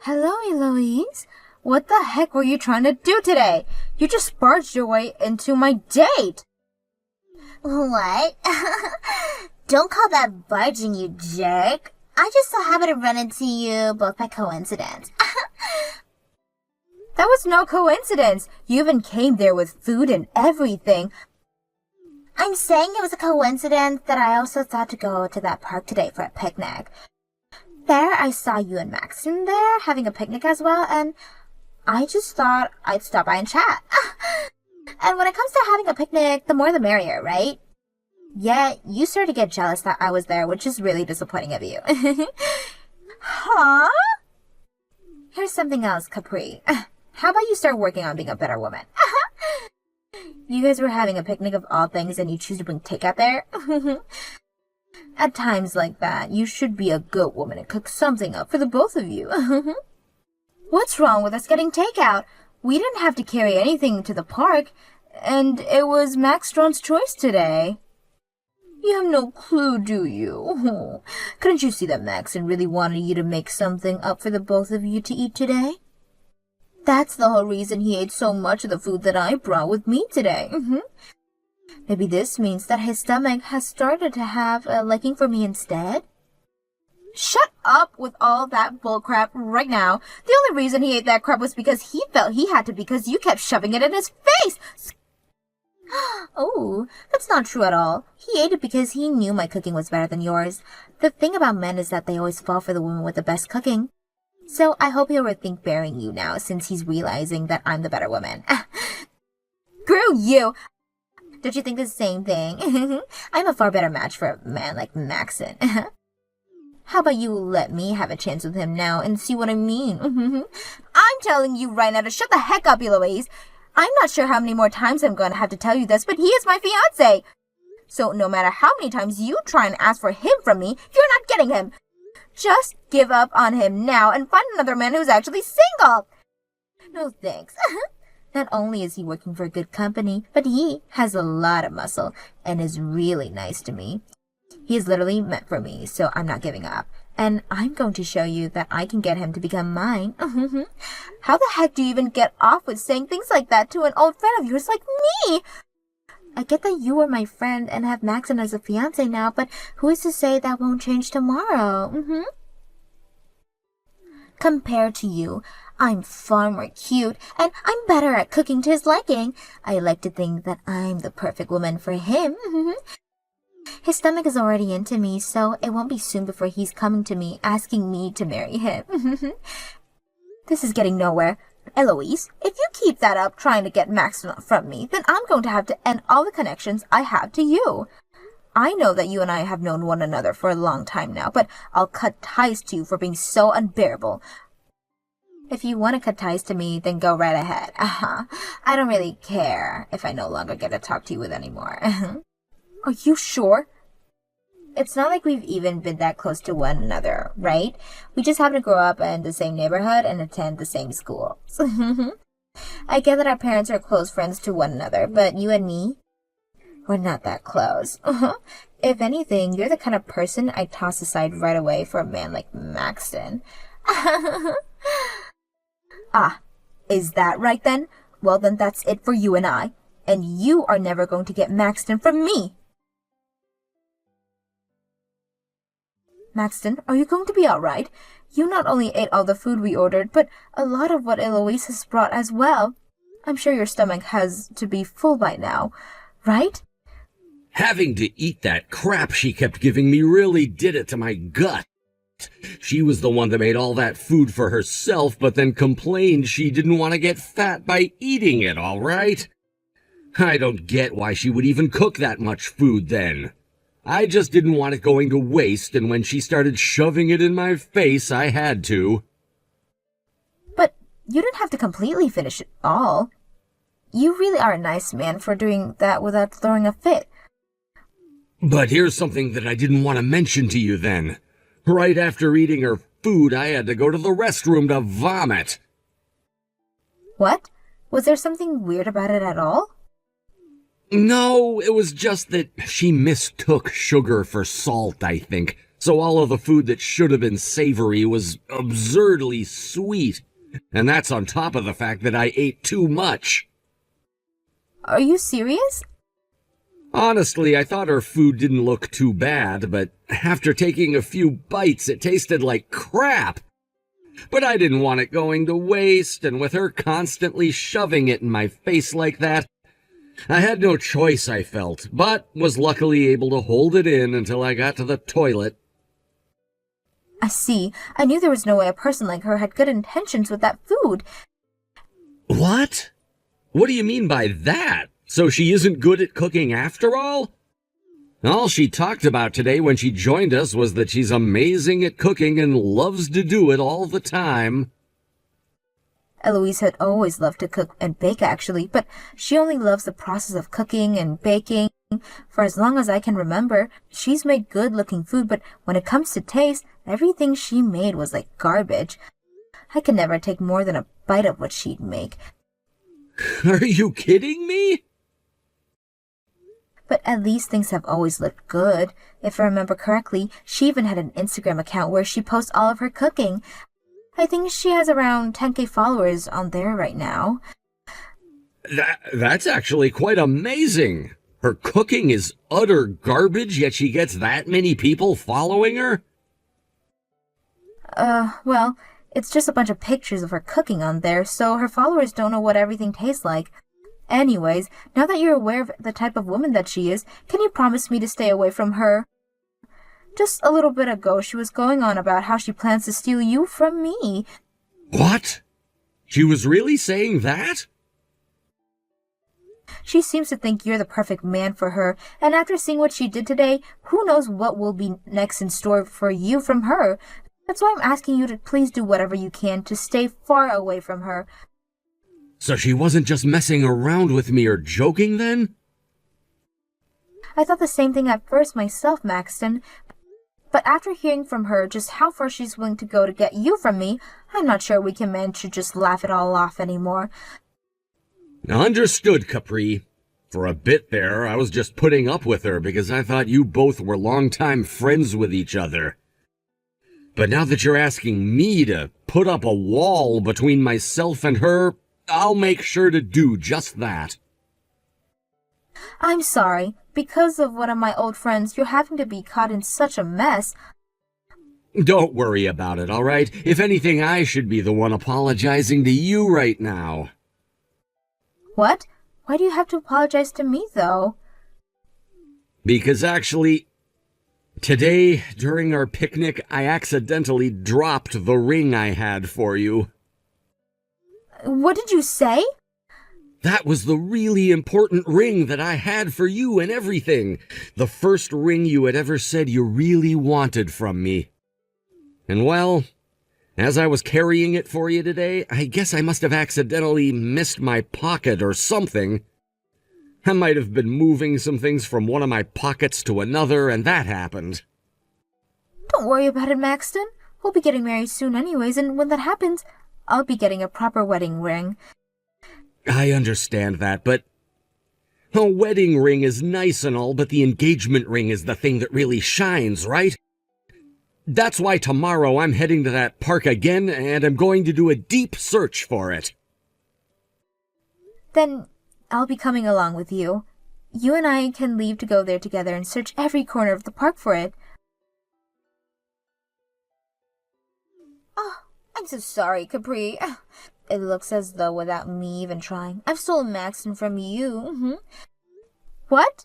Hello, Eloise. What the heck were you trying to do today? You just barged your way into my date. What? Don't call that barging, you jerk. I just so happened to run into you both by coincidence. That was no coincidence. You even came there with food and everything. I'm saying it was a coincidence that I also thought to go to that park today for a picnic. There I saw you and Maxton there having a picnic as well, and I just thought I'd stop by and chat. And when it comes to having a picnic, the more the merrier, right? Yeah, you started to get jealous that I was there, which is really disappointing of you. Huh? Here's something else, Capri. How about you start working on being a better woman? You guys were having a picnic of all things and you choose to bring takeout there? At times like that, you should be a good woman and cook something up for the both of you. What's wrong with us getting takeout? We didn't have to carry anything to the park, and it was Max Strawn's choice today. You have no clue, do you? Couldn't you see that Maxton really wanted you to make something up for the both of you to eat today? That's the whole reason he ate so much of the food that I brought with me today. Maybe this means that his stomach has started to have a liking for me instead? Shut up with all that bullcrap right now. The only reason he ate that crap was because he felt he had to because you kept shoving it in his face. Oh, that's not true at all. He ate it because he knew my cooking was better than yours. The thing about men is that they always fall for the woman with the best cooking. So I hope he'll rethink bearing you now since he's realizing that I'm the better woman. Screw you! Don't you think the same thing? I'm a far better match for a man like Maxton. How about you let me have a chance with him now and see what I mean? I'm telling you right now to shut the heck up, Eloise. I'm not sure how many more times I'm going to have to tell you this, but he is my fiancé. So no matter how many times you try and ask for him from me, you're not getting him. Just give up on him now and find another man who's actually single. No thanks. Not only is he working for good company, but he has a lot of muscle and is really nice to me. He is literally meant for me, so I'm not giving up. And I'm going to show you that I can get him to become mine. How the heck do you even get off with saying things like that to an old friend of yours like me? I get that you are my friend and have Maxton as a fiancé now, but who is to say that won't change tomorrow? Compared to you, I'm far more cute, and I'm better at cooking to his liking. I like to think that I'm the perfect woman for him. His stomach is already into me, so it won't be soon before he's coming to me, asking me to marry him. This is getting nowhere. Eloise, if you keep that up trying to get Maxton from me, then I'm going to have to end all the connections I have to you. I know that you and I have known one another for a long time now, but I'll cut ties to you for being so unbearable. If you want to cut ties to me, then go right ahead. I don't really care if I no longer get to talk to you with anymore. Are you sure? It's not like we've even been that close to one another, right? We just happen to grow up in the same neighborhood and attend the same school. I get that our parents are close friends to one another, but you and me, we're not that close. If anything, you're the kind of person I'd toss aside right away for a man like Maxton. Ah, is that right then? Well, then that's it for you and I. And you are never going to get Maxton from me. Maxton, are you going to be all right? You not only ate all the food we ordered, but a lot of what Eloise has brought as well. I'm sure your stomach has to be full by now, right? Having to eat that crap she kept giving me really did it to my gut. She was the one that made all that food for herself, but then complained she didn't want to get fat by eating it, all right? I don't get why she would even cook that much food then. I just didn't want it going to waste, and when she started shoving it in my face, I had to. But you didn't have to completely finish it all. You really are a nice man for doing that without throwing a fit. But here's something that I didn't want to mention to you then. Right after eating her food, I had to go to the restroom to vomit. What? Was there something weird about it at all? No, it was just that she mistook sugar for salt, I think. So all of the food that should have been savory was absurdly sweet. And that's on top of the fact that I ate too much. Are you serious? Honestly, I thought her food didn't look too bad, but after taking a few bites, it tasted like crap. But I didn't want it going to waste, and with her constantly shoving it in my face like that, I had no choice, I felt, but was luckily able to hold it in until I got to the toilet. I see. I knew there was no way a person like her had good intentions with that food. What? What do you mean by that? So she isn't good at cooking after all? All she talked about today when she joined us was that she's amazing at cooking and loves to do it all the time. Eloise had always loved to cook and bake, actually, but she only loves the process of cooking and baking. For as long as I can remember, she's made good-looking food, but when it comes to taste, everything she made was like garbage. I could never take more than a bite of what she'd make. Are you kidding me? But at least things have always looked good. If I remember correctly, she even had an Instagram account where she posts all of her cooking. I think she has around 10K followers on there right now. That's actually quite amazing. Her cooking is utter garbage, yet she gets that many people following her? Well, it's just a bunch of pictures of her cooking on there, so her followers don't know what everything tastes like. Anyways, now that you're aware of the type of woman that she is, can you promise me to stay away from her? Just a little bit ago, she was going on about how she plans to steal you from me. What? She was really saying that? She seems to think you're the perfect man for her, and after seeing what she did today, who knows what will be next in store for you from her. That's why I'm asking you to please do whatever you can to stay far away from her. So she wasn't just messing around with me or joking then? I thought the same thing at first myself, Maxton. But after hearing from her just how far she's willing to go to get you from me, I'm not sure we can manage to just laugh it all off anymore. Understood, Capri. For a bit there, I was just putting up with her because I thought you both were longtime friends with each other. But now that you're asking me to put up a wall between myself and her, I'll make sure to do just that. I'm sorry. Because of one of my old friends, you're having to be caught in such a mess. Don't worry about it, all right? If anything, I should be the one apologizing to you right now. What? Why do you have to apologize to me, though? Because actually, today, during our picnic, I accidentally dropped the ring I had for you. What did you say? That was the really important ring that I had for you and everything. The first ring you had ever said you really wanted from me. And well, as I was carrying it for you today, I guess I must have accidentally missed my pocket or something. I might have been moving some things from one of my pockets to another, and that happened. Don't worry about it, Maxton. We'll be getting married soon anyways, and when that happens, I'll be getting a proper wedding ring. I understand that, but a wedding ring is nice and all, but the engagement ring is the thing that really shines, right? That's why tomorrow I'm heading to that park again, and I'm going to do a deep search for it. Then I'll be coming along with you. You and I can leave to go there together and search every corner of the park for it. Oh, I'm so sorry, Capri. It looks as though without me even trying, I've stolen Maxton from you. What?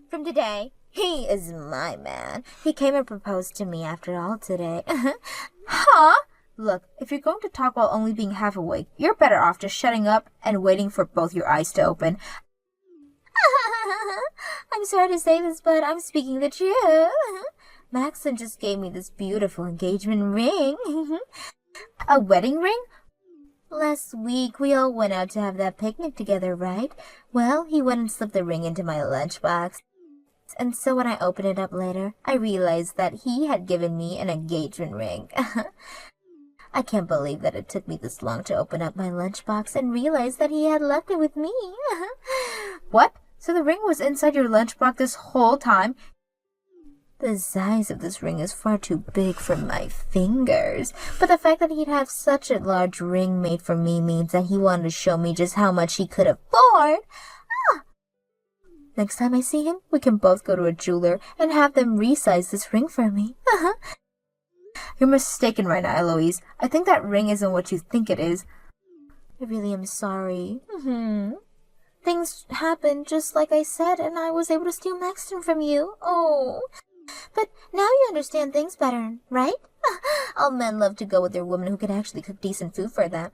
From today. He is my man. He came and proposed to me after all today. Huh? Look, if you're going to talk while only being half awake, you're better off just shutting up and waiting for both your eyes to open. I'm sorry to say this, but I'm speaking the truth. Maxton just gave me this beautiful engagement ring. A wedding ring? Last week, we all went out to have that picnic together, right? Well, he went and slipped the ring into my lunchbox. And so when I opened it up later, I realized that he had given me an engagement ring. I can't believe that it took me this long to open up my lunchbox and realize that he had left it with me. What? So the ring was inside your lunchbox this whole time? The size of this ring is far too big for my fingers, but the fact that he'd have such a large ring made for me means that he wanted to show me just how much he could afford. Next time I see him, we can both go to a jeweler and have them resize this ring for me. You're mistaken right now, Eloise. I think that ring isn't what you think it is. I really am sorry. Things happened just like I said, and I was able to steal Maxton from you. Oh. But now you understand things better, right? All men love to go with their woman who can actually cook decent food for them.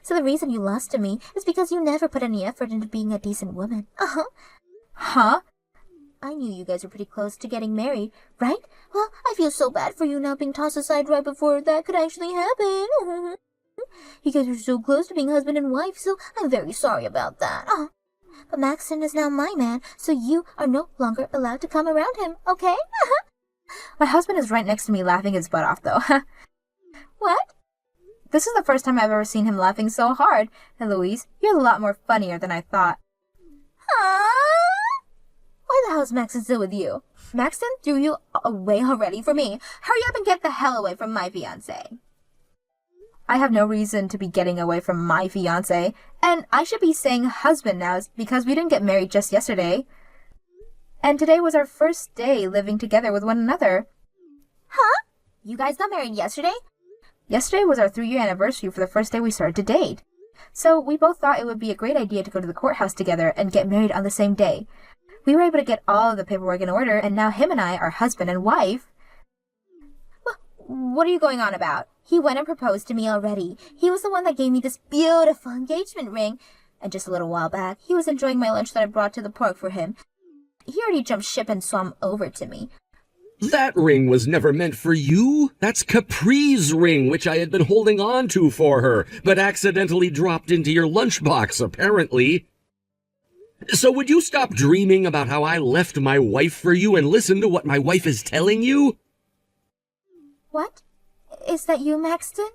So the reason you lost to me is because you never put any effort into being a decent woman. Huh? I knew you guys were pretty close to getting married, right? Well, I feel so bad for you now being tossed aside right before that could actually happen. You guys were so close to being husband and wife, so I'm very sorry about that. But Maxton is now my man, so you are no longer allowed to come around him, okay? My husband is right next to me laughing his butt off, though. What? This is the first time I've ever seen him laughing so hard. Eloise, you're a lot more funnier than I thought. Why the hell is Maxton still with you? Maxton threw you away already for me. Hurry up and get the hell away from my fiancé. I have no reason to be getting away from my fiancé, and I should be saying husband now because we didn't get married just yesterday. And today was our first day living together with one another. Huh? You guys got married yesterday? Yesterday was our 3-year anniversary for the first day we started to date. So we both thought it would be a great idea to go to the courthouse together and get married on the same day. We were able to get all of the paperwork in order, and now him and I are husband and wife. Well, what are you going on about? He went and proposed to me already. He was the one that gave me this beautiful engagement ring. And just a little while back, he was enjoying my lunch that I brought to the park for him. He already jumped ship and swam over to me. That ring was never meant for you. That's Capri's ring, which I had been holding on to for her, but accidentally dropped into your lunchbox, apparently. So would you stop dreaming about how I left my wife for you and listen to what my wife is telling you? What? Is that you, Maxton?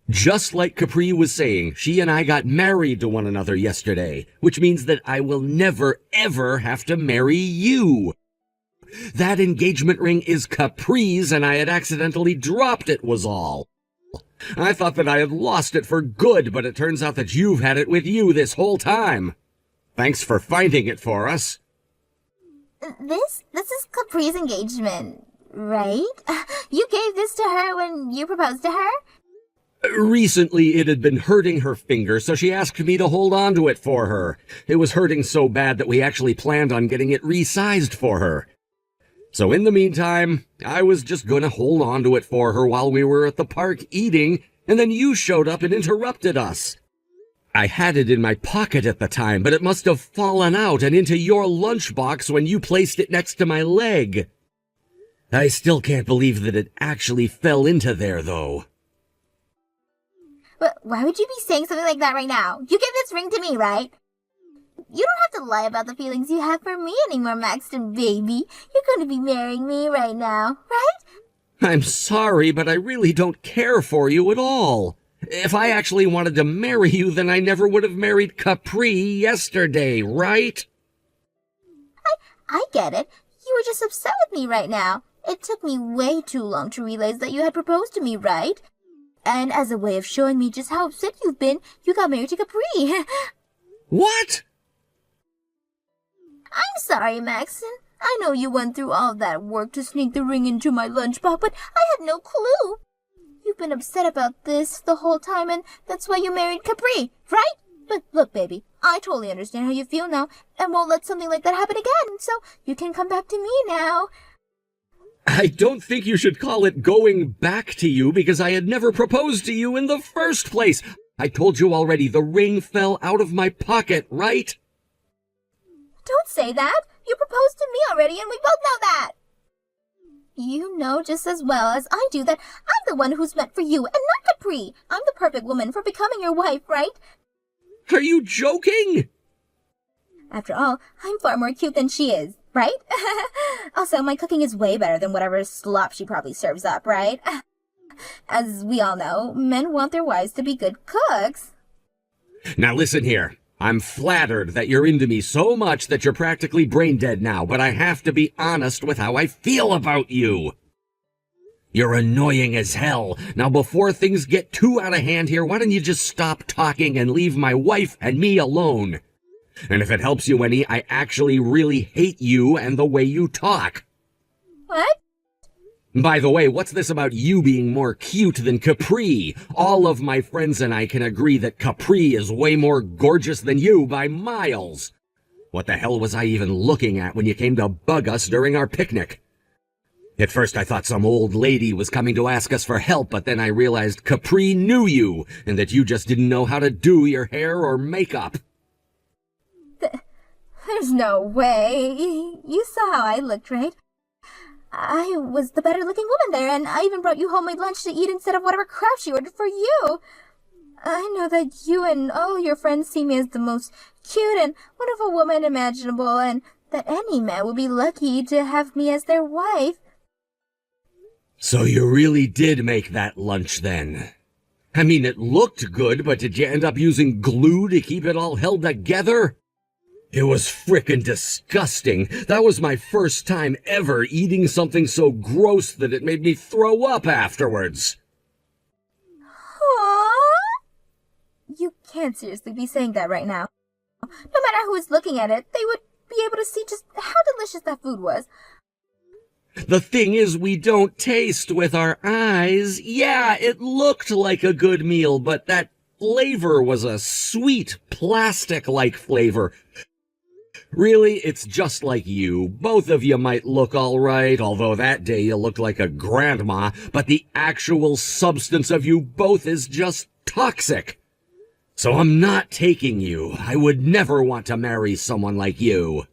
Just like Capri was saying, she and I got married to one another yesterday, which means that I will never, ever have to marry you. That engagement ring is Capri's, and I had accidentally dropped it was all. I thought that I had lost it for good, but it turns out that you've had it with you this whole time. Thanks for finding it for us. This is Capri's engagement, right? You gave this to her when you proposed to her? Recently, it had been hurting her finger, so she asked me to hold on to it for her. It was hurting so bad that we actually planned on getting it resized for her. So in the meantime, I was just going to hold on to it for her while we were at the park eating, and then you showed up and interrupted us. I had it in my pocket at the time, but it must have fallen out and into your lunchbox when you placed it next to my leg. I still can't believe that it actually fell into there, though. But why would you be saying something like that right now? You gave this ring to me, right? You don't have to lie about the feelings you have for me anymore, Maxton, baby. You're going to be marrying me right now, right? I'm sorry, but I really don't care for you at all. If I actually wanted to marry you, then I never would have married Capri yesterday, right? I get it. You were just upset with me right now. It took me way too long to realize that you had proposed to me, right? And as a way of showing me just how upset you've been, you got married to Capri. What? I'm sorry, Maxton. I know you went through all that work to sneak the ring into my lunchbox, but I had no clue. You've been upset about this the whole time, and that's why you married Capri, right? But look, baby, I totally understand how you feel now, and won't let something like that happen again, so you can come back to me now. I don't think you should call it going back to you, because I had never proposed to you in the first place. I told you already, the ring fell out of my pocket, right? Don't say that. You proposed to me already, and we both know that. You know just as well as I do that I'm the one who's meant for you, and not Capri. I'm the perfect woman for becoming your wife, right? Are you joking? After all, I'm far more cute than she is, right? Also, my cooking is way better than whatever slop she probably serves up, right? As we all know, men want their wives to be good cooks. Now listen here. I'm flattered that you're into me so much that you're practically brain dead now, but I have to be honest with how I feel about you. You're annoying as hell. Now, before things get too out of hand here, why don't you just stop talking and leave my wife and me alone? And if it helps you any, I actually really hate you and the way you talk. What? By the way, what's this about you being more cute than Capri? All of my friends and I can agree that Capri is way more gorgeous than you by miles. What the hell was I even looking at when you came to bug us during our picnic? At first I thought some old lady was coming to ask us for help, but then I realized Capri knew you, and that you just didn't know how to do your hair or makeup. There's no way. You saw how I looked, right? I was the better-looking woman there, and I even brought you homemade lunch to eat instead of whatever crap she ordered for you. I know that you and all your friends see me as the most cute and wonderful woman imaginable, and that any man would be lucky to have me as their wife. So you really did make that lunch then? I mean, it looked good, but did you end up using glue to keep it all held together? It was frickin' disgusting. That was my first time ever eating something so gross that it made me throw up afterwards. Aww. You can't seriously be saying that right now. No matter who is looking at it, they would be able to see just how delicious that food was. The thing is, we don't taste with our eyes. Yeah, it looked like a good meal, but that flavor was a sweet, plastic-like flavor. Really, it's just like you. Both of you might look all right, although that day you looked like a grandma, but the actual substance of you both is just toxic. So I'm not taking you. I would never want to marry someone like you.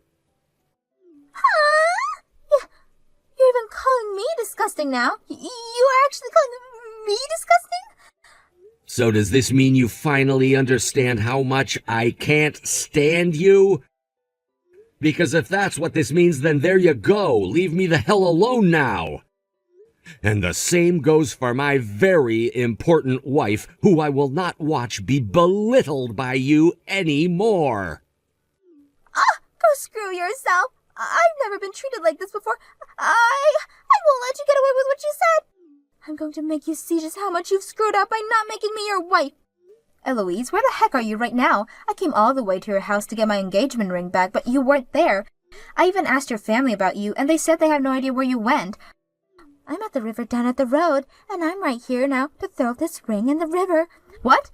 You're even calling me disgusting now. You are actually calling me disgusting? So does this mean you finally understand how much I can't stand you? Because if that's what this means, then there you go. Leave me the hell alone now. And the same goes for my very important wife, who I will not watch be belittled by you anymore. Go screw yourself. I've never been treated like this before. I won't let you get away with what you said. I'm going to make you see just how much you've screwed up by not making me your wife. Eloise, where the heck are you right now? I came all the way to your house to get my engagement ring back, but you weren't there. I even asked your family about you, and they said they have no idea where you went. I'm at the river down at the road, and I'm right here now to throw this ring in the river. What?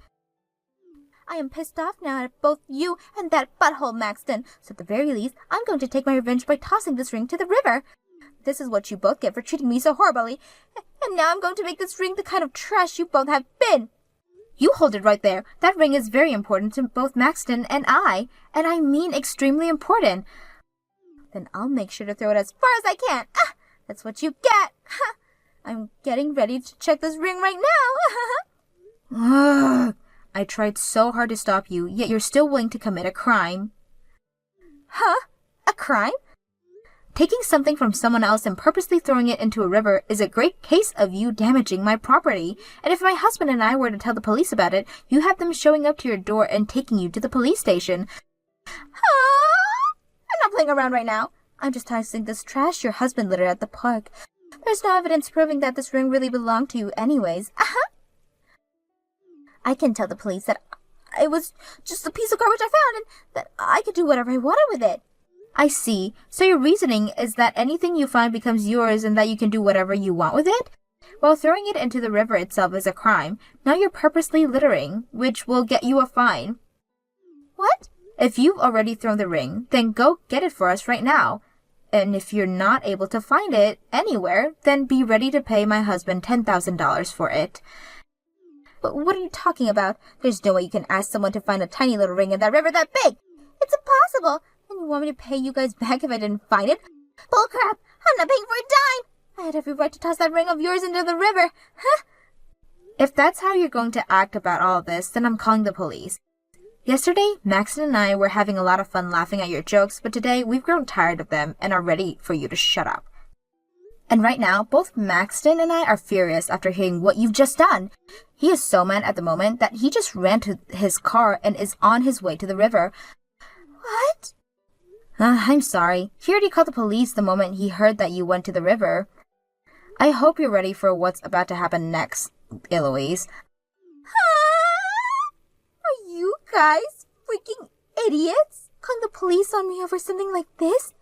I am pissed off now at both you and that butthole Maxton, so at the very least, I'm going to take my revenge by tossing this ring to the river. This is what you both get for treating me so horribly, and now I'm going to make this ring the kind of trash you both have been. You hold it right there. That ring is very important to both Maxton and I mean extremely important. Then I'll make sure to throw it as far as I can. That's what you get. I'm getting ready to check this ring right now. I tried so hard to stop you, yet you're still willing to commit a crime. Huh? A crime? Taking something from someone else and purposely throwing it into a river is a great case of you damaging my property. And if my husband and I were to tell the police about it, you have them showing up to your door and taking you to the police station. I'm not playing around right now. I'm just tossing this trash your husband littered at the park. There's no evidence proving that this ring really belonged to you anyways. I can tell the police that it was just a piece of garbage I found and that I could do whatever I wanted with it. I see. So your reasoning is that anything you find becomes yours and that you can do whatever you want with it? Well, throwing it into the river itself is a crime. Now you're purposely littering, which will get you a fine. What? If you've already thrown the ring, then go get it for us right now. And if you're not able to find it anywhere, then be ready to pay my husband $10,000 for it. But what are you talking about? There's no way you can ask someone to find a tiny little ring in that river that big. It's impossible. And you want me to pay you guys back if I didn't find it? Bullcrap! I'm not paying for a dime! I had every right to toss that ring of yours into the river. If that's how you're going to act about all this, then I'm calling the police. Yesterday, Maxton and I were having a lot of fun laughing at your jokes, but today we've grown tired of them and are ready for you to shut up. And right now, both Maxton and I are furious after hearing what you've just done. He is so mad at the moment that he just ran to his car and is on his way to the river. What? I'm sorry. He already called the police the moment he heard that you went to the river. I hope you're ready for what's about to happen next, Eloise. Are you guys freaking idiots? Calling the police on me over something like this?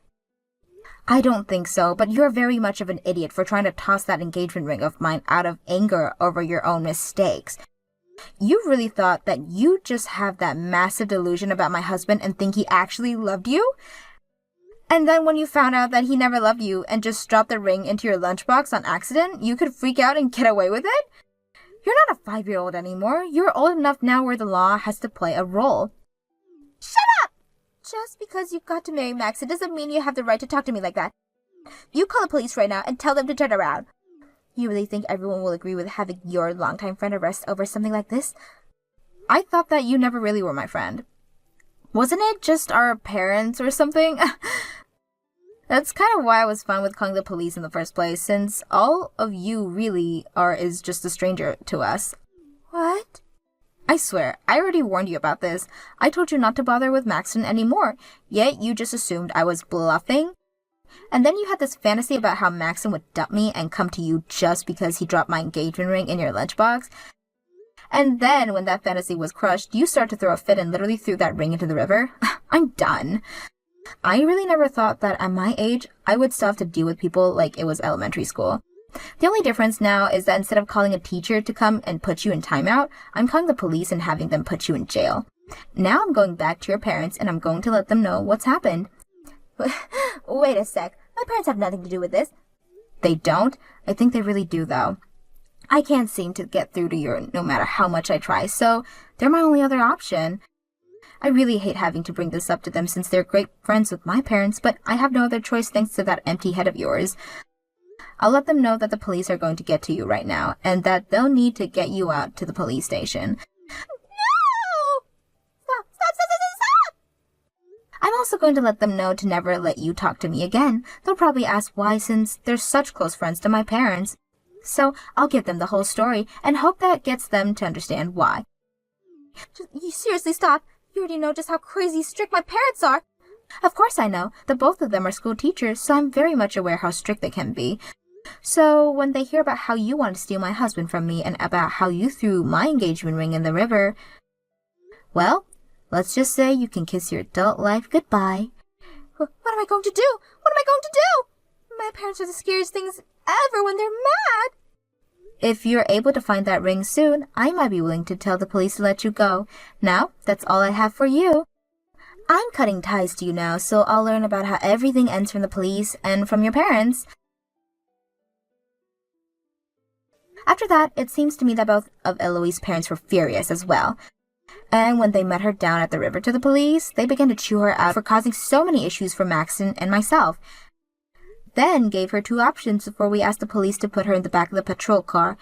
I don't think so, but you're very much of an idiot for trying to toss that engagement ring of mine out of anger over your own mistakes. You really thought that you just have that massive delusion about my husband and think he actually loved you? And then when you found out that he never loved you and just dropped the ring into your lunchbox on accident, you could freak out and get away with it? You're not a 5-year-old anymore. You're old enough now where the law has to play a role. Shut up! Just because you got to marry Max, it doesn't mean you have the right to talk to me like that. You call the police right now and tell them to turn around. You really think everyone will agree with having your longtime friend arrested over something like this? I thought that you never really were my friend. Wasn't it just our parents or something? That's kind of why I was fine with calling the police in the first place, since all of you really is just a stranger to us. What? I swear, I already warned you about this. I told you not to bother with Maxton anymore, yet you just assumed I was bluffing. And then you had this fantasy about how Maxton would dump me and come to you just because he dropped my engagement ring in your lunchbox. And then, when that fantasy was crushed, you started to throw a fit and literally threw that ring into the river. I'm done. I really never thought that at my age, I would still have to deal with people like it was elementary school. The only difference now is that instead of calling a teacher to come and put you in timeout, I'm calling the police and having them put you in jail. Now I'm going back to your parents and I'm going to let them know what's happened. Wait a sec. My parents have nothing to do with this. They don't? I think they really do, though. I can't seem to get through to you no matter how much I try, so they're my only other option. I really hate having to bring this up to them since they're great friends with my parents, but I have no other choice thanks to that empty head of yours. I'll let them know that the police are going to get to you right now, and that they'll need to get you out to the police station. No! Stop! I'm also going to let them know to never let you talk to me again. They'll probably ask why since they're such close friends to my parents. So I'll give them the whole story and hope that gets them to understand why. You seriously stop. You already know just how crazy strict my parents are. Of course I know. The both of them are school teachers, so I'm very much aware how strict they can be. So when they hear about how you want to steal my husband from me and about how you threw my engagement ring in the river, well, let's just say you can kiss your adult life goodbye. What am I going to do? What am I going to do? My parents are the scariest things ever when they're mad. If you're able to find that ring soon, I might be willing to tell the police to let you go. Now, that's all I have for you. I'm cutting ties to you now, so I'll learn about how everything ends from the police and from your parents. After that, it seems to me that both of Eloise's parents were furious as well. And when they met her down at the river to the police, they began to chew her out for causing so many issues for Maxton and myself. Then gave her two options before we asked the police to put her in the back of the patrol car.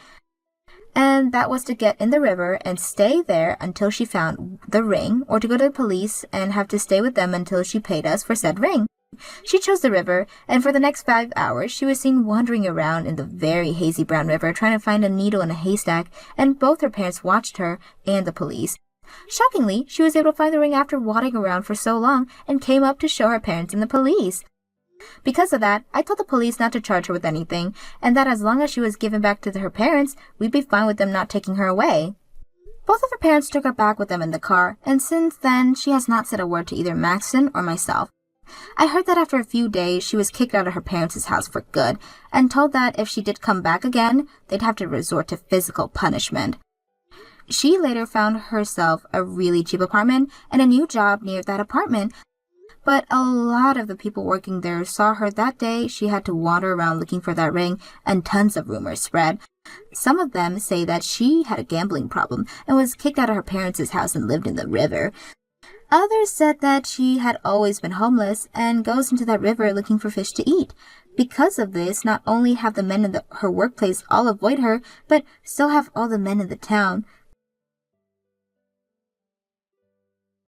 And that was to get in the river and stay there until she found the ring, or to go to the police and have to stay with them until she paid us for said ring. She chose the river, and for the next 5 hours she was seen wandering around in the very hazy brown river trying to find a needle in a haystack, and both her parents watched her and the police. Shockingly, she was able to find the ring after wandering around for so long and came up to show her parents and the police. Because of that, I told the police not to charge her with anything, and that as long as she was given back to her parents, we'd be fine with them not taking her away. Both of her parents took her back with them in the car, and since then, she has not said a word to either Maxton or myself. I heard that after a few days, she was kicked out of her parents' house for good, and told that if she did come back again, they'd have to resort to physical punishment. She later found herself a really cheap apartment and a new job near that apartment, but a lot of the people working there saw her that day. She had to wander around looking for that ring, and tons of rumors spread. Some of them say that she had a gambling problem and was kicked out of her parents' house and lived in the river. Others said that she had always been homeless and goes into that river looking for fish to eat. Because of this, not only have the men in her workplace all avoid her, but so have all the men in the town.